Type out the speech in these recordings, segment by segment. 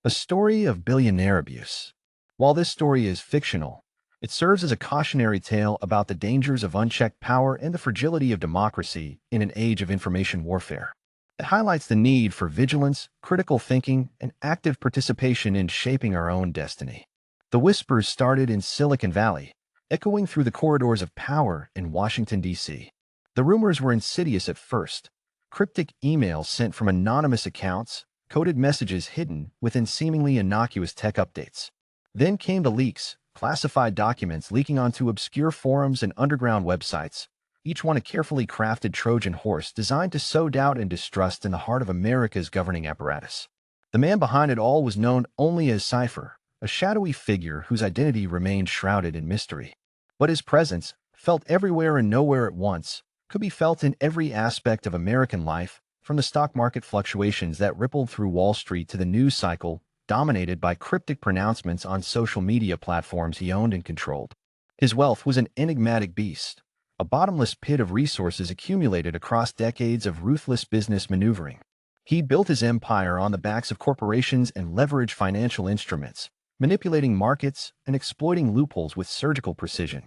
A story of billionaire abuse. While this story is fictional, it serves as a cautionary tale about the dangers of unchecked power and the fragility of democracy in an age of information warfare. It highlights the need for vigilance, critical thinking, and active participation in shaping our own destiny. The whispers started in Silicon Valley, echoing through the corridors of power in Washington, D.C. The rumors were insidious at first. Cryptic emails sent from anonymous accounts, coded messages hidden within seemingly innocuous tech updates. Then came the leaks, classified documents leaking onto obscure forums and underground websites, each one a carefully crafted Trojan horse designed to sow doubt and distrust in the heart of America's governing apparatus. The man behind it all was known only as Cypher, a shadowy figure whose identity remained shrouded in mystery. But his presence, felt everywhere and nowhere at once, could be felt in every aspect of American life, from the stock market fluctuations that rippled through Wall Street to the news cycle dominated by cryptic pronouncements on social media platforms he owned and controlled. His wealth was an enigmatic beast, a bottomless pit of resources accumulated across decades of ruthless business maneuvering. He built his empire on the backs of corporations and leveraged financial instruments, manipulating markets and exploiting loopholes with surgical precision.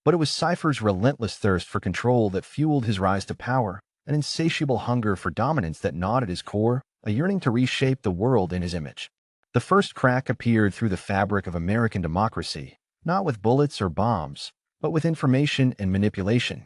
But it was Cypher's relentless thirst for control that fueled his rise to power, an insatiable hunger for dominance that gnawed at his core, a yearning to reshape the world in his image. The first crack appeared through the fabric of American democracy, not with bullets or bombs, but with information and manipulation.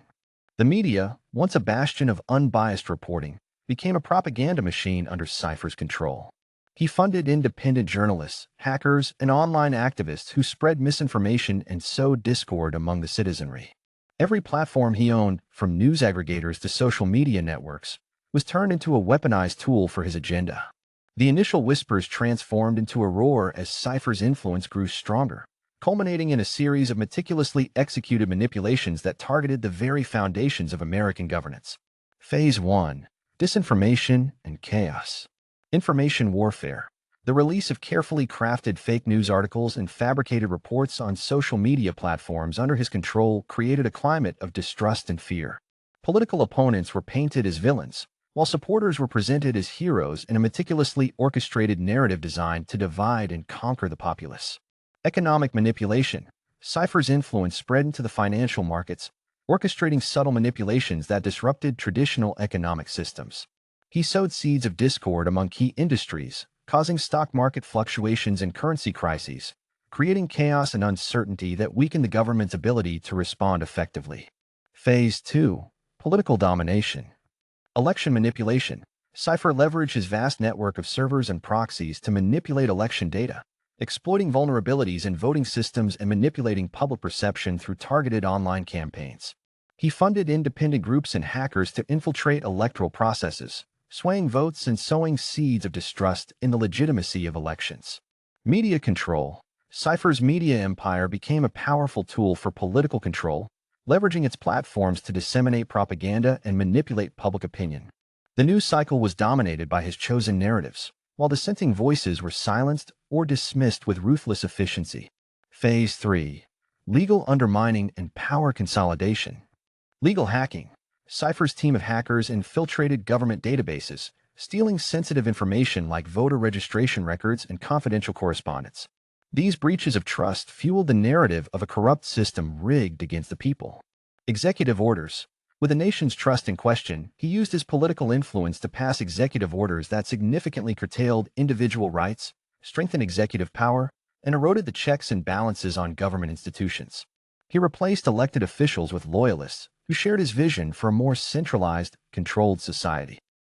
The media, once a bastion of unbiased reporting, became a propaganda machine under Cypher's control. He funded independent journalists, hackers, and online activists who spread misinformation and sowed discord among the citizenry. Every platform he owned, from news aggregators to social media networks, was turned into a weaponized tool for his agenda. The initial whispers transformed into a roar as Cypher's influence grew stronger, culminating in a series of meticulously executed manipulations that targeted the very foundations of American governance. Phase 1. Disinformation and Chaos. Information warfare. The release of carefully crafted fake news articles and fabricated reports on social media platforms under his control created a climate of distrust and fear. Political opponents were painted as villains, while supporters were presented as heroes in a meticulously orchestrated narrative designed to divide and conquer the populace. Economic manipulation. Cypher's influence spread into the financial markets, orchestrating subtle manipulations that disrupted traditional economic systems. He sowed seeds of discord among key industries, causing stock market fluctuations and currency crises, creating chaos and uncertainty that weakened the government's ability to respond effectively. Phase 2. Political domination. Election manipulation. Cypher leveraged his vast network of servers and proxies to manipulate election data, exploiting vulnerabilities in voting systems and manipulating public perception through targeted online campaigns. He funded independent groups and hackers to infiltrate electoral processes, swaying votes and sowing seeds of distrust in the legitimacy of elections. Media control. Cypher's media empire became a powerful tool for political control, leveraging its platforms to disseminate propaganda and manipulate public opinion. The news cycle was dominated by his chosen narratives, while dissenting voices were silenced or dismissed with ruthless efficiency. Phase 3. Legal undermining and power consolidation. Legal hacking. Cypher's team of hackers infiltrated government databases, stealing sensitive information like voter registration records and confidential correspondence. These breaches of trust fueled the narrative of a corrupt system rigged against the people. Executive orders. With the nation's trust in question, he used his political influence to pass executive orders that significantly curtailed individual rights, strengthened executive power, and eroded the checks and balances on government institutions. He replaced elected officials with loyalists who shared his vision for a more centralized, controlled society.